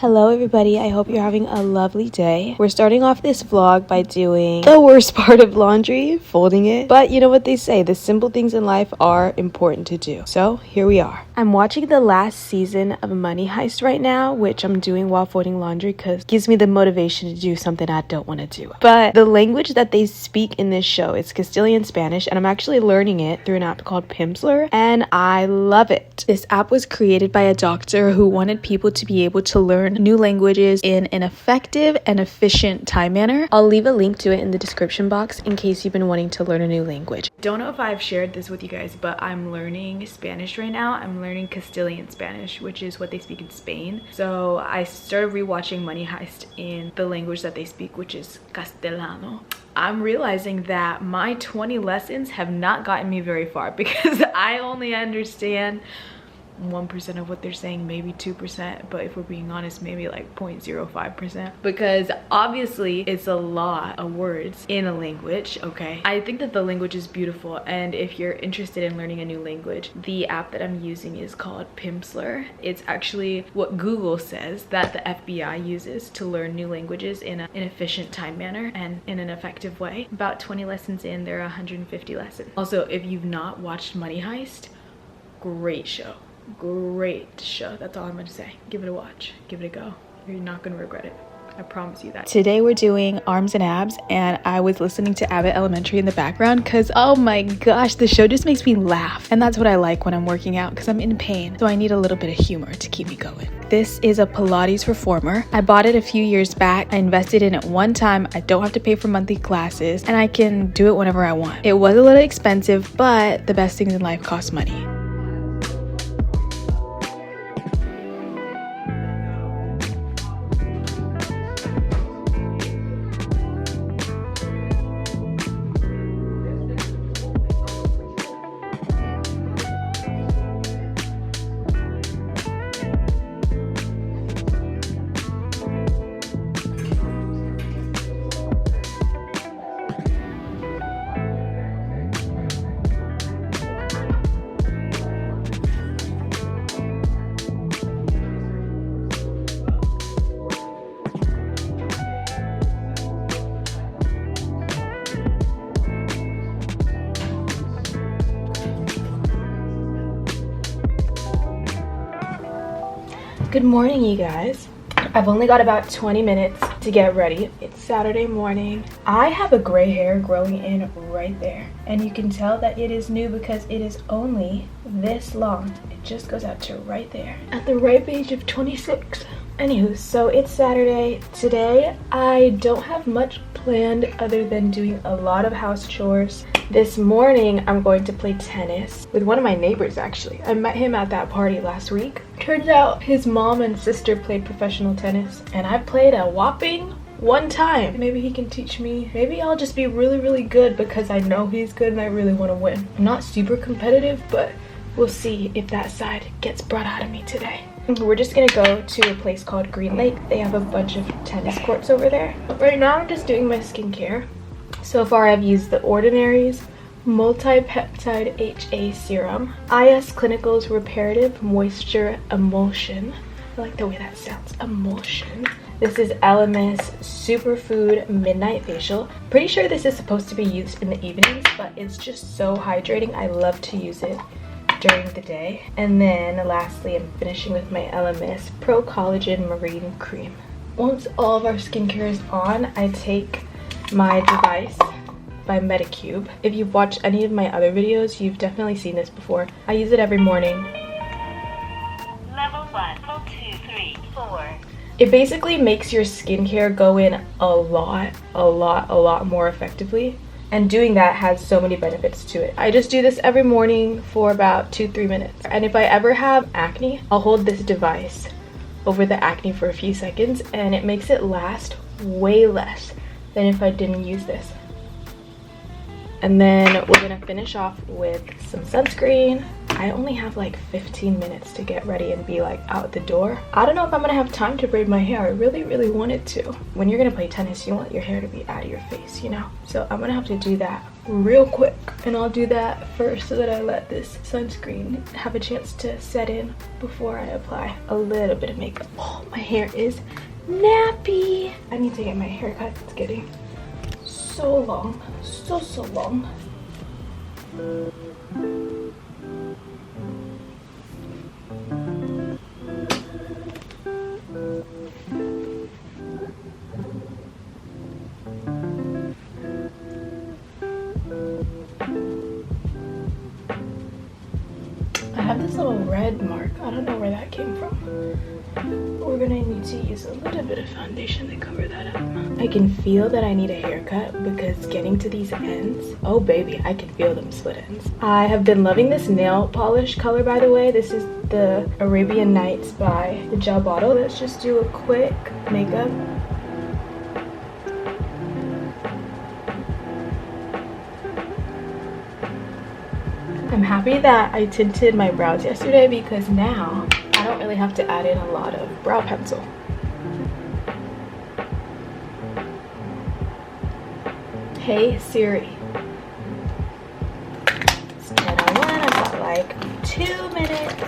Hello everybody, I hope you're having a lovely day. We're starting off this vlog by doing the worst part of laundry, folding it. But you know what they say, the simple things in life are important to do. So here we are. I'm watching the last season of Money Heist right now, which I'm doing while folding laundry because it gives me the motivation to do something I don't want to do. But the language that they speak in this show is Castilian Spanish, and I'm actually learning it through an app called Pimsleur, and I love it. This app was created by a doctor who wanted people to be able to learn new languages in an effective and efficient time manner. I'll leave a link to it in the description box in case you've been wanting to learn a new language. Don't know if I've shared this with you guys, but I'm learning Spanish right now. I'm learning Castilian Spanish, which is what they speak in Spain. So I started rewatching Money Heist in the language that they speak, which is Castellano. I'm realizing that my 20 lessons have not gotten me very far because I only understand 1% of what they're saying, maybe 2%, but if we're being honest, maybe like 0.05%, because obviously it's a lot of words in a language. Okay, I think that the language is beautiful, and if you're interested in learning a new language, the app that I'm using is called Pimsleur. It's actually what Google says that the FBI uses to learn new languages in an efficient time manner and in an effective way. About 20 lessons in, there are 150 lessons. Also, if you've not watched Money Heist, great show. Great show. That's all I'm gonna say. Give it a watch, give it a go. You're not gonna regret it, I promise you that. Today we're doing arms and abs, and I was listening to Abbott Elementary in the background because oh my gosh, the show just makes me laugh, and that's what I like when I'm working out because I'm in pain, so I need a little bit of humor to keep me going. This is a Pilates reformer. I bought it a few years back. I invested in it one time. I don't have to pay for monthly classes, and I can do it whenever I want. It was a little expensive, but the best things in life cost money. Good morning, you guys. I've only got about 20 minutes to get ready. It's Saturday morning. I have a gray hair growing in right there, and you can tell that it is new because it is only this long. It just goes out to right there at the ripe age of 26. Anywho, so it's Saturday. Today I don't have much planned other than doing a lot of house chores. This morning I'm going to play tennis with one of my neighbors. Actually, I met him at that party last week. Turns out his mom and sister played professional tennis, and I played a whopping one time. Maybe he can teach me. Maybe I'll just be really good because I know he's good and I really want to win. I'm not super competitive, but we'll see if that side gets brought out of me today. We're just gonna go to a place called Green Lake. They have a bunch of tennis courts over there. Right now I'm just doing my skincare. So far I've used the Ordinary's Multi-Peptide HA Serum, IS Clinical's Reparative Moisture Emulsion. I like the way that sounds, emulsion. This is LMS Superfood Midnight Facial. Pretty sure this is supposed to be used in the evenings, but it's just so hydrating. I love to use it during the day. And then lastly, I'm finishing with my LMS Pro Collagen Marine Cream. Once all of our skincare is on, I take my device by Medicube. If you've watched any of my other videos, you've definitely seen this before. I use it every morning. Level 1, level 2, 3, 4. It basically makes your skincare go in a lot more effectively. And doing that has so many benefits to it. I just do this every morning for about 2-3 minutes. And if I ever have acne, I'll hold this device over the acne for a few seconds, and it makes it last way less than if I didn't use this. And then we're gonna finish off with some sunscreen. I only have like 15 minutes to get ready and be like out the door. I don't know if I'm gonna have time to braid my hair. I really wanted to. When you're gonna play tennis, you want your hair to be out of your face, you know? So I'm gonna have to do that real quick, and I'll do that first so that I let this sunscreen have a chance to set in before I apply a little bit of makeup. Oh, my hair is nappy. I need to get my hair cut. It's getting so long, so long. I have this little red mark. I don't know where that came from. We're gonna need to use a little bit of foundation to cover that up. I can feel that I need a haircut because getting to these ends, oh baby, I can feel them split ends. I have been loving this nail polish color, by the way. This is the Arabian Nights by the gel bottle. Let's just do a quick makeup. I'm happy that I tinted my brows yesterday because now I don't really have to add in a lot of brow pencil. Hey Siri. Let's get on one. I've got like 2 minutes.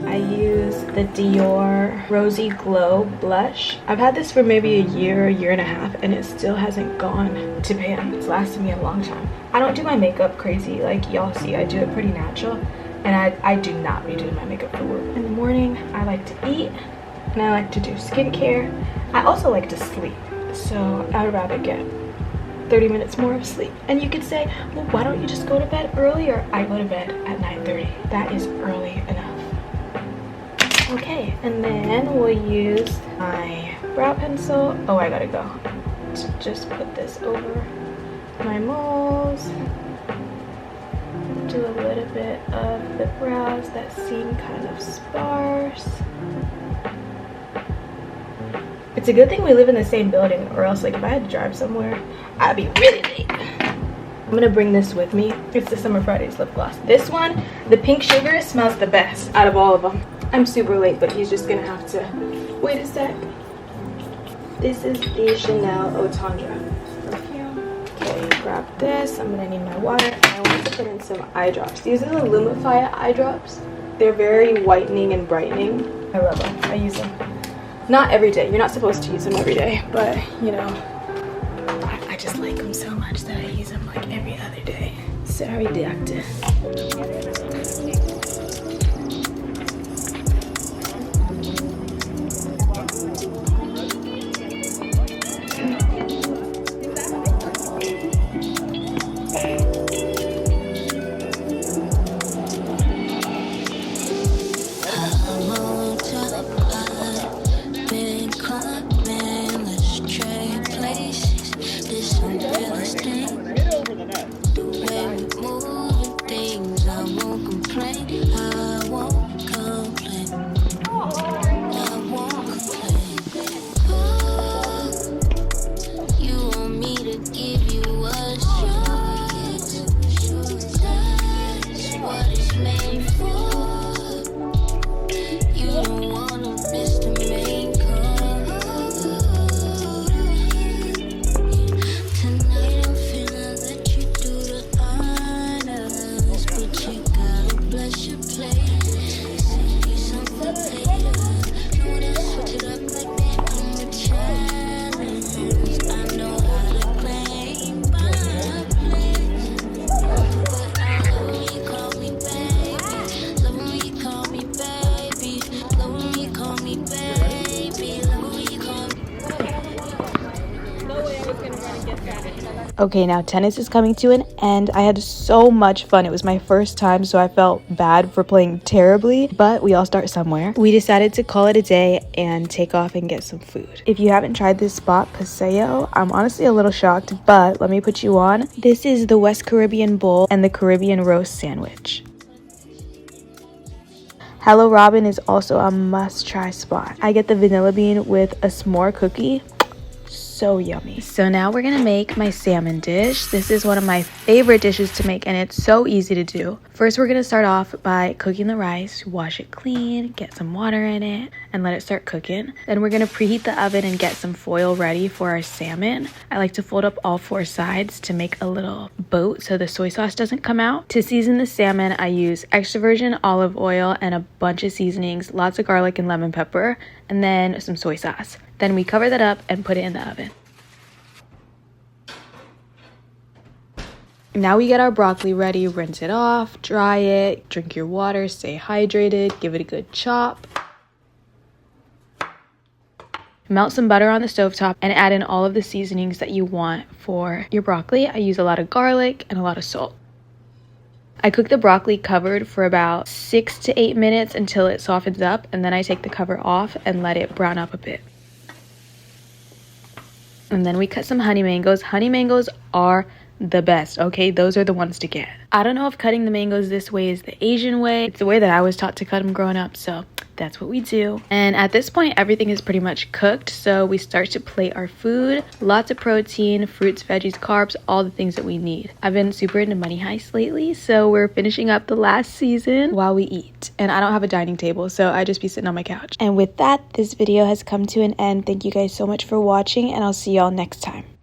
I use the Dior Rosy Glow blush. I've had this for maybe a year and a half, and it still hasn't gone to pan. It's lasted me a long time. I don't do my makeup crazy like y'all see. I do it pretty natural, and I do not be doing my makeup for work. In the morning, I like to eat, and I like to do skincare. I also like to sleep, so I would rather get 30 minutes more of sleep. And you could say, well, why don't you just go to bed earlier? I go to bed at 9:30. That is early enough. Okay, and then we'll use my brow pencil. Oh, I gotta go. Just put this over my moles. Do a little bit of the brows that seem kind of sparse. It's a good thing we live in the same building, or else like if I had to drive somewhere, I'd be really late. I'm gonna bring this with me. It's the Summer Fridays lip gloss. This one, the pink sugar, smells the best out of all of them. I'm super late, but he's just gonna have to wait a sec. This is the Chanel Eau Tendre perfume. Okay, grab this. I'm gonna need my water, and I want to put in some eye drops. These are the Lumify eye drops. They're very whitening and brightening. I love them. I use them. Not every day. You're not supposed to use them every day, but you know, I just like them so much that I use them like every other day. Sorry, doctor. Okay, now tennis is coming to an end. I had so much fun. It was my first time, so I felt bad for playing terribly, but we all start somewhere. We decided to call it a day and take off and get some food. If you haven't tried this spot, Paseo, I'm honestly a little shocked, but let me put you on. This is the West Caribbean bowl and the Caribbean roast sandwich. Hello Robin is also a must-try spot. I get the vanilla bean with a s'more cookie. so yummy. So now we're gonna make my salmon dish. This is one of my favorite dishes to make, and it's so easy to do. First, we're gonna start off by cooking the rice. Wash it clean, get some water in it, and let it start cooking. Then we're gonna preheat the oven and get some foil ready for our salmon. I like to fold up all 4 sides to make a little boat so the soy sauce doesn't come out. To season the salmon, I use extra virgin olive oil and a bunch of seasonings, lots of garlic and lemon pepper, and then some soy sauce. Then we cover that up and put it in the oven. Now we get our broccoli ready. Rinse it off, dry it, drink your water, stay hydrated, give it a good chop. Melt some butter on the stovetop and add in all of the seasonings that you want for your broccoli. I use a lot of garlic and a lot of salt. I cook the broccoli covered for about 6 to 8 minutes until it softens up, and then I take the cover off and let it brown up a bit. And then we cut some honey mangoes. Honey mangoes are the best, okay? Those are the ones to get. I don't know if cutting the mangoes this way is the Asian way. It's the way that I was taught to cut them growing up, so that's what we do. And at this point, everything is pretty much cooked, so we start to plate our food. Lots of protein, fruits, veggies, carbs, all the things that we need. I've been super into Money Heist lately, so we're finishing up the last season while we eat. And I don't have a dining table, so I just be sitting on my couch. And with that, this video has come to an end. Thank you guys so much for watching, and I'll see y'all next time.